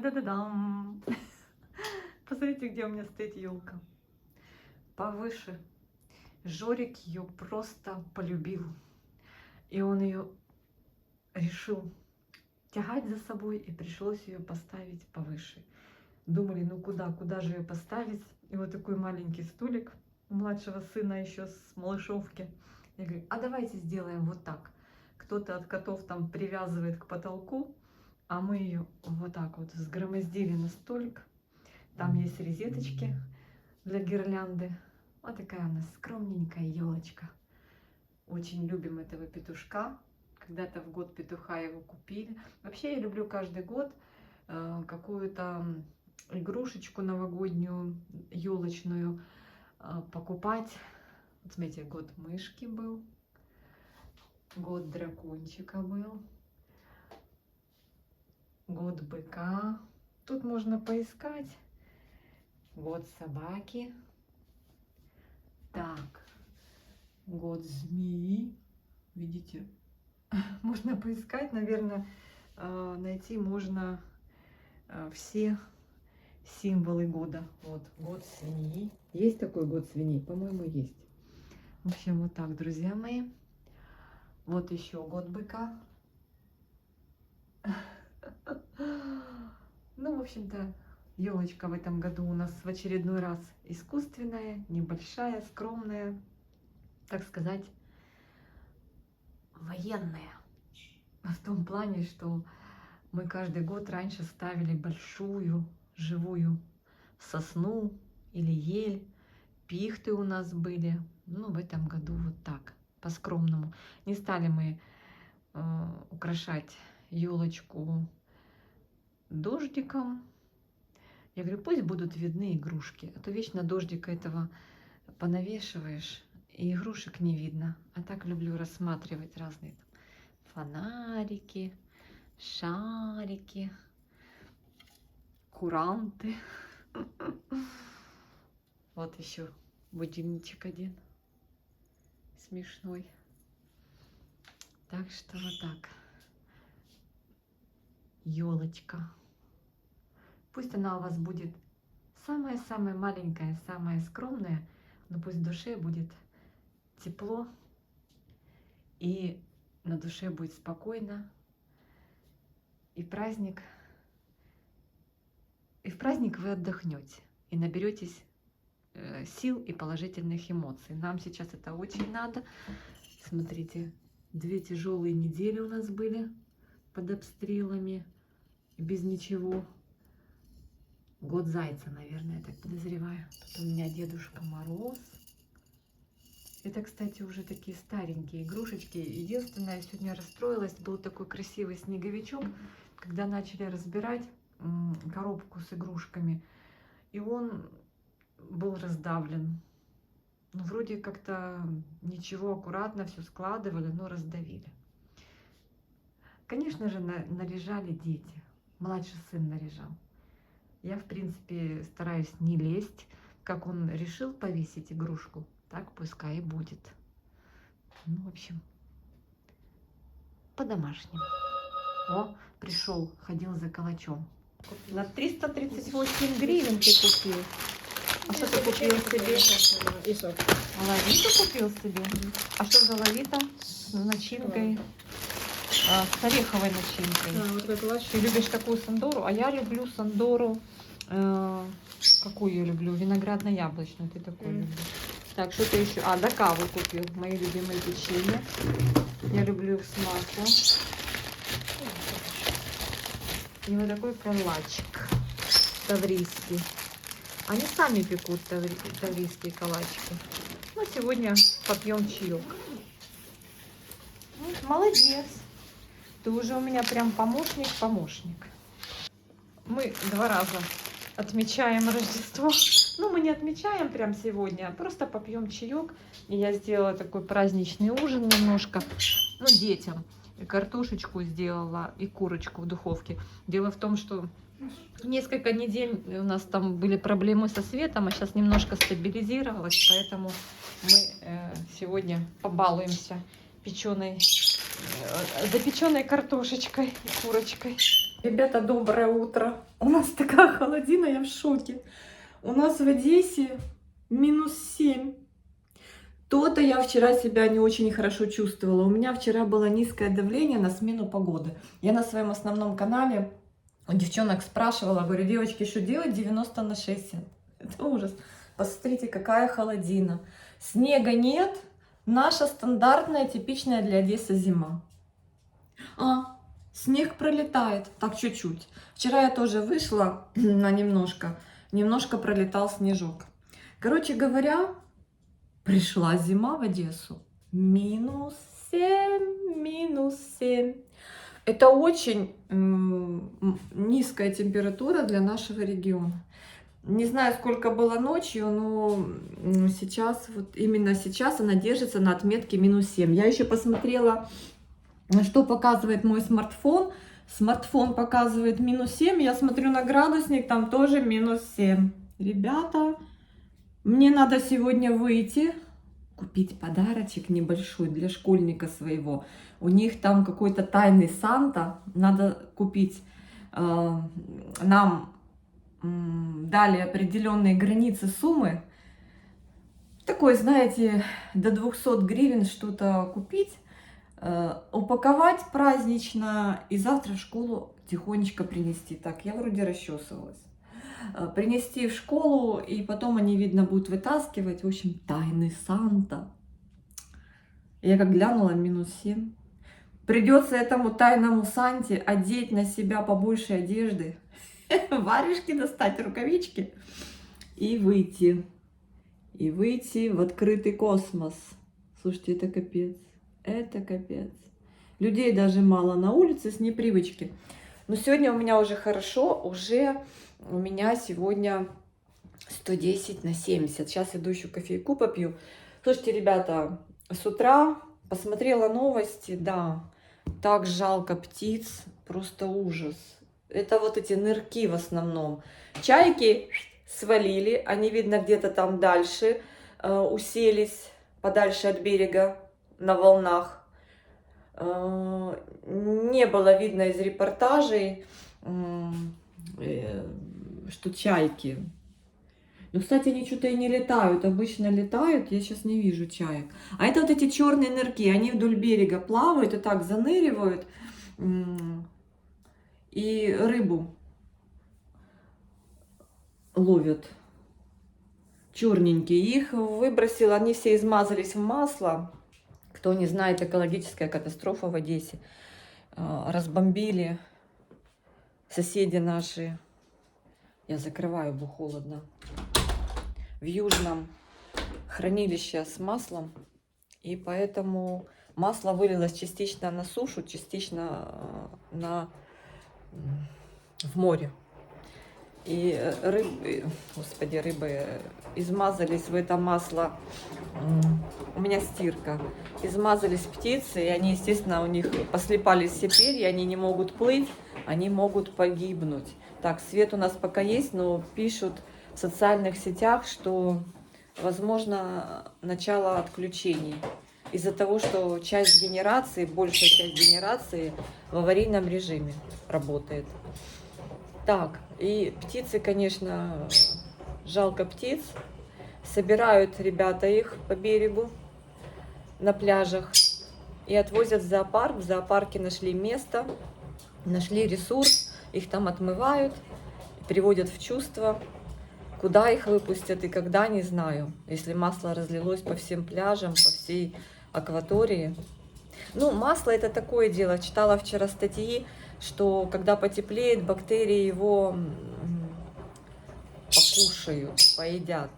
Да-да-дам! Посмотрите, где у меня стоит елка. Повыше. Жорик ее просто полюбил. И он ее решил тягать за собой, и пришлось ее поставить повыше. Думали, ну куда же ее поставить? И вот такой маленький стулик у младшего сына еще с малышовки. Я говорю, а давайте сделаем вот так. Кто-то от котов там привязывает к потолку, а мы ее вот так вот сгромоздили на столик. Там есть розеточки для гирлянды. Вот такая у нас скромненькая елочка. Очень любим этого петушка. Когда-то в год петуха его купили. Вообще я люблю каждый год какую-то игрушечку новогоднюю, елочную покупать. Вот смотрите, год мышки был, год дракончика был, год быка. Тут можно поискать. Год собаки. Так, год змеи. Видите? Можно поискать, наверное, найти можно все символы года. Вот, год свиньи. Есть такой год свиньи? По-моему, есть. В общем, вот так, друзья мои. Вот еще год быка. Ну, в общем-то, елочка в этом году у нас в очередной раз искусственная, небольшая, скромная, так сказать, военная. В том плане, что мы каждый год раньше ставили большую живую сосну или ель, пихты у нас были. Ну, в этом году вот так, по-скромному. Не стали мы украшать елочку дождиком. Я говорю, пусть будут видны игрушки, а то вечно дождика этого понавешиваешь, и игрушек не видно. А так люблю рассматривать разные фонарики, шарики, куранты. Вот еще будильничек один смешной. Так что вот так. Елочка. Пусть она у вас будет самая-самая маленькая, самая скромная, но пусть в душе будет тепло, и на душе будет спокойно, и в праздник вы отдохнете и наберетесь сил и положительных эмоций. Нам сейчас это очень надо. Смотрите, 2 тяжелые недели у нас были под обстрелами, без ничего. Год зайца, наверное, я так подозреваю. Тут у меня Дедушка Мороз. Это, кстати, уже такие старенькие игрушечки. Единственное, я сегодня расстроилась, был такой красивый снеговичок, когда начали разбирать коробку с игрушками, и он был раздавлен. Ну, вроде как-то ничего, аккуратно все складывали, но раздавили. Конечно же, наряжали дети. Младший сын наряжал. Я, в принципе, стараюсь не лезть. Как он решил повесить игрушку, так пускай и будет. Ну, в общем, по-домашнему. О, пришел, ходил за калачом. На 338 гривен ты купил. А что ты купил себе? Лолиту купил себе? А что за лолита? С начинкой? С ореховой начинкой. Ты любишь такую сандору? А я люблю сандору. Какую я люблю? Виноградно-яблочную. Ты такую любишь. Так, что-то еще. А, до кавы купил. Мои любимые печенья. Я люблю их с маслом. И вот такой калачик таврийский. Они сами пекут таврийские калачики. Ну, сегодня попьем чаек. Молодец. Ты уже у меня прям помощник. Мы 2 раза отмечаем Рождество. Ну, мы не отмечаем прям сегодня, а просто попьем чаек. И я сделала такой праздничный ужин немножко. Ну, детям. И картошечку сделала, и курочку в духовке. Дело в том, что несколько недель у нас там были проблемы со светом, а сейчас немножко стабилизировалось, поэтому мы сегодня побалуемся запеченной картошечкой и курочкой. Ребята, доброе утро. У нас такая холодина, я в шоке. У нас в Одессе -7. То-то я вчера себя не очень хорошо чувствовала. У меня вчера было низкое давление на смену погоды. Я на своем основном канале у девчонок спрашивала, говорю, девочки, что делать 90/60? Это ужас. Посмотрите, какая холодина. Снега нет. Наша стандартная, типичная для Одессы зима. Снег пролетает, так чуть-чуть. Вчера я тоже вышла на немножко пролетал снежок. Короче говоря, пришла зима в Одессу. -7. Это очень низкая температура для нашего региона. Не знаю, сколько было ночью, но сейчас, вот именно сейчас она держится на отметке -7. Я еще посмотрела, что показывает мой смартфон. Смартфон показывает -7. Я смотрю на градусник, там тоже -7. Ребята, мне надо сегодня выйти, купить подарочек небольшой для школьника своего. У них там какой-то тайный Санта. Надо купить. Нам дали определенные границы суммы. Такой, знаете, до 200 гривен что-то купить. Упаковать празднично и завтра в школу тихонечко принести. Так, я вроде расчесывалась. Принести в школу, и потом они, видно, будут вытаскивать. В общем, тайный Санта. Я как глянула, -7. Придется этому тайному Санте одеть на себя побольше одежды, варежки достать, рукавички и выйти. И выйти в открытый космос. Слушайте, это капец. Это капец. Людей даже мало на улице с непривычки. Но сегодня у меня уже хорошо. Уже у меня сегодня 110/70. Сейчас иду еще кофейку попью. Слушайте, ребята, с утра посмотрела новости. Да, так жалко птиц. Просто ужас. Это вот эти нырки в основном. Чайки свалили. Они, видно, где-то там дальше уселись, подальше от берега, на волнах. Не было видно из репортажей, что чайки. Ну, кстати, они что-то и не летают. Обычно летают, я сейчас не вижу чаек. А это вот эти черные нырки, они вдоль берега плавают и так заныривают. И рыбу ловят. Черненькие. Их выбросило, они все измазались в масло. Кто не знает, экологическая катастрофа в Одессе. Разбомбили соседи наши. Я закрываю, бо холодно. В Южном хранилище с маслом. И поэтому масло вылилось частично на сушу, частично в море. И рыбы измазались в это масло. У меня стирка. Измазались птицы, и они, естественно, у них послипались все перья, они не могут плыть, они могут погибнуть. Так, свет у нас пока есть, но пишут в социальных сетях, что возможно начало отключений. Из-за того, что часть генерации, большая часть генерации в аварийном режиме работает. Так, и птицы, конечно, жалко птиц. Собирают ребята их по берегу на пляжах и отвозят в зоопарк. В зоопарке нашли место, нашли ресурс, их там отмывают, приводят в чувство. Куда их выпустят и когда, не знаю. Если масло разлилось по всем пляжам, по всей акватории. Ну, масло это такое дело. Читала вчера статьи, что когда потеплеет, бактерии его покушают, поедят.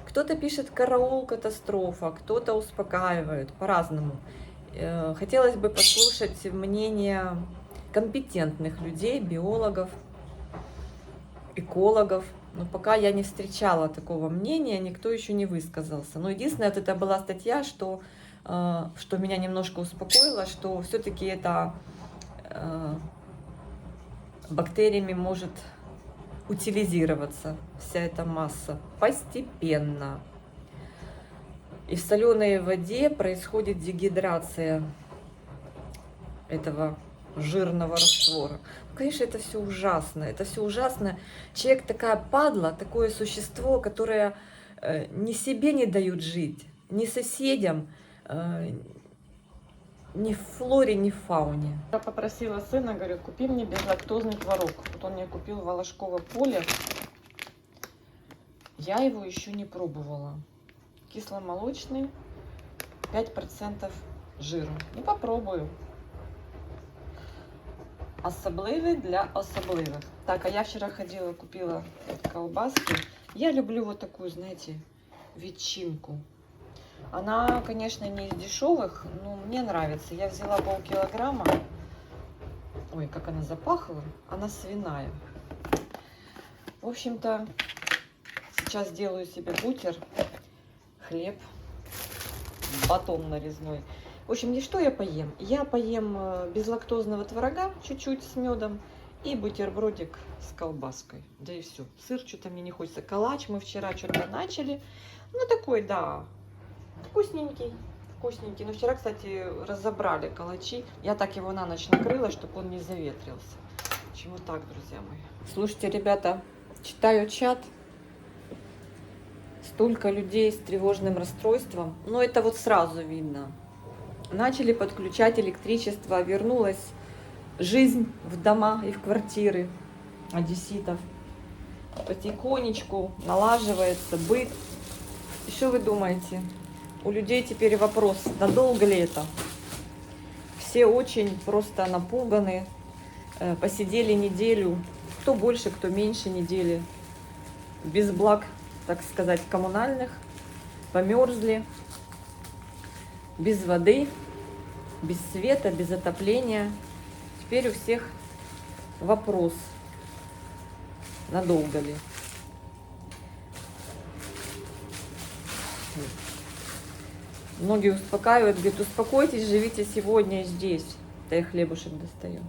Кто-то пишет караул, катастрофа, кто-то успокаивает, по-разному. Хотелось бы послушать мнение компетентных людей, биологов, экологов. Но пока я не встречала такого мнения, никто еще не высказался. Но единственное, вот это была статья, что меня немножко успокоило, что все-таки это бактериями может утилизироваться вся эта масса постепенно. И в соленой воде происходит дегидрация этого жирного раствора. Конечно, это все ужасно. Это все ужасно. Человек такая падла, такое существо, которое ни себе не дают жить, ни соседям, ни в флоре, ни в фауне. Я попросила сына, говорю, купи мне безлактозный творог. Вот он мне купил Волошково поле. Я его еще не пробовала. Кисломолочный, 5% жиру. Ну, попробую. Особливый для особливых. Так, а я вчера ходила, купила колбаски. Я люблю вот такую, знаете, ветчинку. Она, конечно, не из дешевых, но мне нравится. Я взяла полкилограмма. Ой, как она запахла. Она свиная. В общем-то, сейчас делаю себе бутер, хлеб, батон нарезной. В общем, не что я поем. Я поем безлактозного творога, чуть-чуть с медом, и бутербродик с колбаской. Да и все. Сыр что-то мне не хочется. Калач мы вчера что-то начали. Ну, такой, да, вкусненький. Вкусненький. Но вчера, кстати, разобрали калачи. Я так его на ночь накрыла, чтобы он не заветрился. Почему так, друзья мои? Слушайте, ребята, читаю чат. Столько людей с тревожным расстройством. Но это вот сразу видно. Начали подключать электричество, вернулась жизнь в дома и в квартиры одесситов. Потихонечку налаживается быт. И что вы думаете? У людей теперь вопрос, надолго ли это? Все очень просто напуганы. Посидели неделю, кто больше, кто меньше недели. Без благ, так сказать, коммунальных. Померзли. Без воды, без света, без отопления. Теперь у всех вопрос, надолго ли. Многие успокаивают, говорят, успокойтесь, живите сегодня здесь. Да я хлебушек достаю.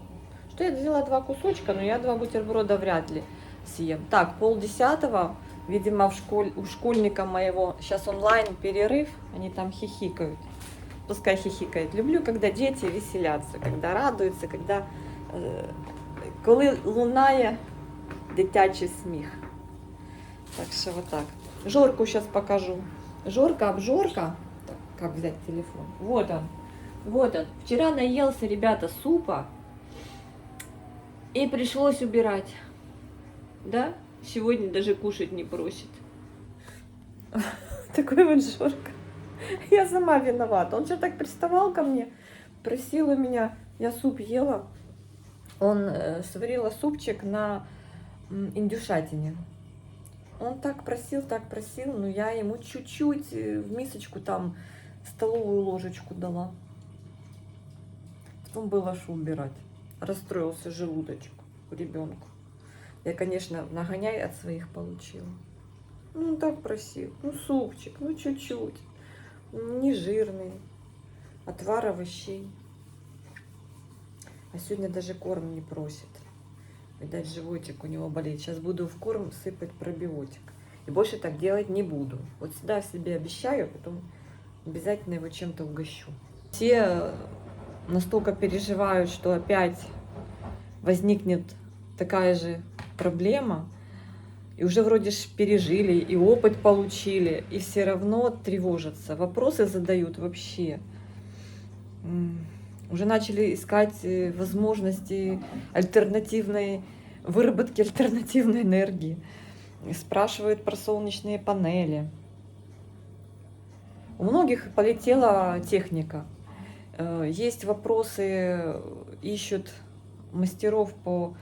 Что я взяла 2 кусочка, но я 2 бутерброда вряд ли съем. Так, 9:30, видимо, у школьника моего сейчас онлайн перерыв, они там хихикают. Пускай хихикает. Люблю, когда дети веселятся, когда радуются, когда коли лунає дитячий сміх. Так что вот так. Жорку сейчас покажу. Жорка, обжорка. Так, как взять телефон? Вот он. Вот он. Вчера наелся, ребята, супа. И пришлось убирать. Да? Сегодня даже кушать не просит. Такой вот Жорка. Я сама виновата. Он что так приставал ко мне, просил у меня, я суп ела. Он сварила супчик на индюшатине. Он так просил, но я ему чуть-чуть в мисочку там столовую ложечку дала. Потом было что убирать. Расстроился желудочек у ребенка. Я, конечно, нагоняй от своих получила. Ну, он так просил. Ну, супчик, ну, чуть-чуть. Не жирный, отвар овощей. А сегодня даже корм не просит. Видать, животик у него болеет. Сейчас буду в корм сыпать пробиотик. И больше так делать не буду. Вот всегда себе обещаю, потом обязательно его чем-то угощу. Все настолько переживают, что опять возникнет такая же проблема. И уже вроде ж пережили, и опыт получили, и все равно тревожатся. Вопросы задают вообще. Уже начали искать возможности альтернативной выработки альтернативной энергии. Спрашивают про солнечные панели. У многих полетела техника. Есть вопросы, ищут мастеров по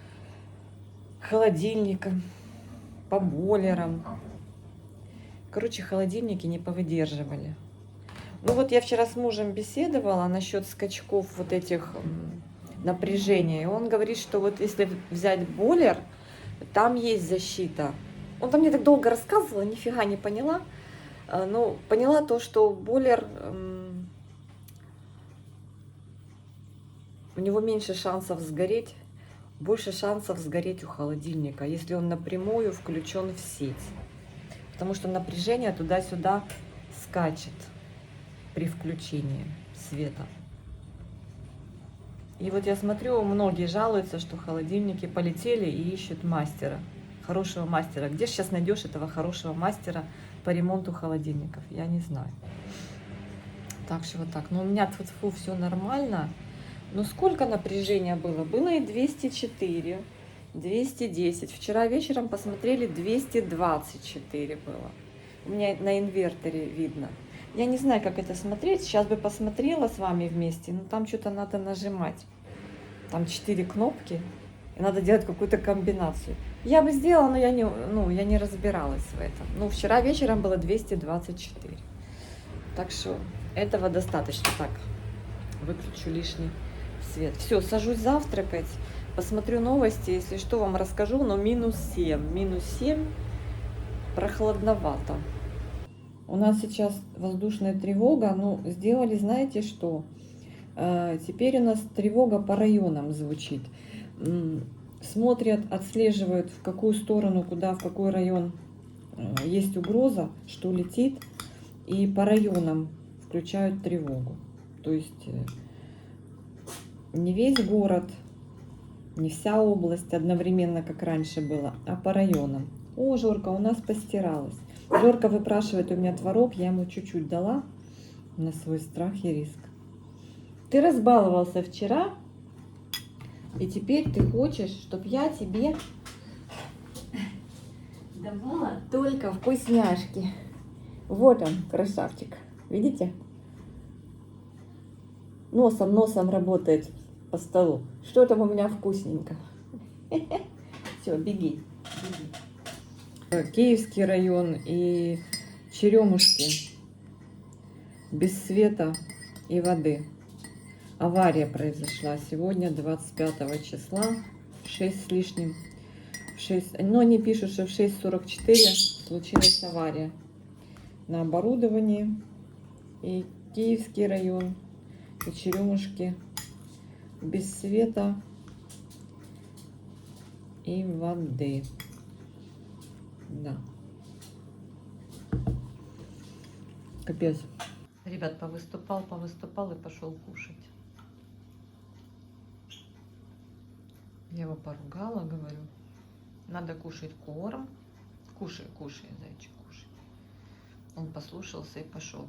холодильникам, по бойлерам. Короче, холодильники не повыдерживали. Ну вот я вчера с мужем беседовала насчет скачков вот этих напряжения. И он говорит, что вот если взять бойлер, там есть защита. Он там мне так долго рассказывал, нифига не поняла. Но поняла то, что бойлер, у него меньше шансов сгореть, больше шансов сгореть у холодильника, если он напрямую включен в сеть. Потому что напряжение туда-сюда скачет при включении света. И вот я смотрю, многие жалуются, что холодильники полетели и ищут мастера, хорошего мастера. Где же сейчас найдешь этого хорошего мастера по ремонту холодильников? Я не знаю. Так что вот так. Но у меня тьфу-тьфу, все нормально. Но сколько напряжения было? Было и 204, 210. Вчера вечером посмотрели, 224 было. У меня на инверторе видно. Я не знаю, как это смотреть. Сейчас бы посмотрела с вами вместе. Но там что-то надо нажимать. Там 4 кнопки. И надо делать какую-то комбинацию. Я бы сделала, но я не разбиралась в этом. Ну, вчера вечером было 224. Так что этого достаточно. Так, выключу лишний свет. Все, сажусь завтракать. Посмотрю новости. Если что, вам расскажу. Но -7. -7. Прохладновато. У нас сейчас воздушная тревога. Ну, сделали, знаете что? Теперь у нас тревога по районам звучит. Смотрят, отслеживают, в какую сторону, куда, в какой район есть угроза, что летит. И по районам включают тревогу. То есть не весь город, не вся область одновременно, как раньше было, а по районам. О, Жорка, у нас постиралась. Жорка выпрашивает у меня творог, я ему чуть-чуть дала на свой страх и риск. Ты разбаловался вчера, и теперь ты хочешь, чтобы я тебе давала только вкусняшки. Вот он, красавчик. Видите? Носом работает по столу. Что там у меня вкусненько? Все, беги. Киевский район и Черемушки без света и воды. Авария произошла сегодня, 25 числа, в 6 с лишним. Но они пишут, что в 6:44 случилась авария на оборудовании. И Киевский район, и Черемушки без света и воды. Да. Капец. Ребят, повыступал и пошел кушать. Я его поругала, говорю, надо кушать корм. Кушай, зайчик, кушай. Он послушался и пошел.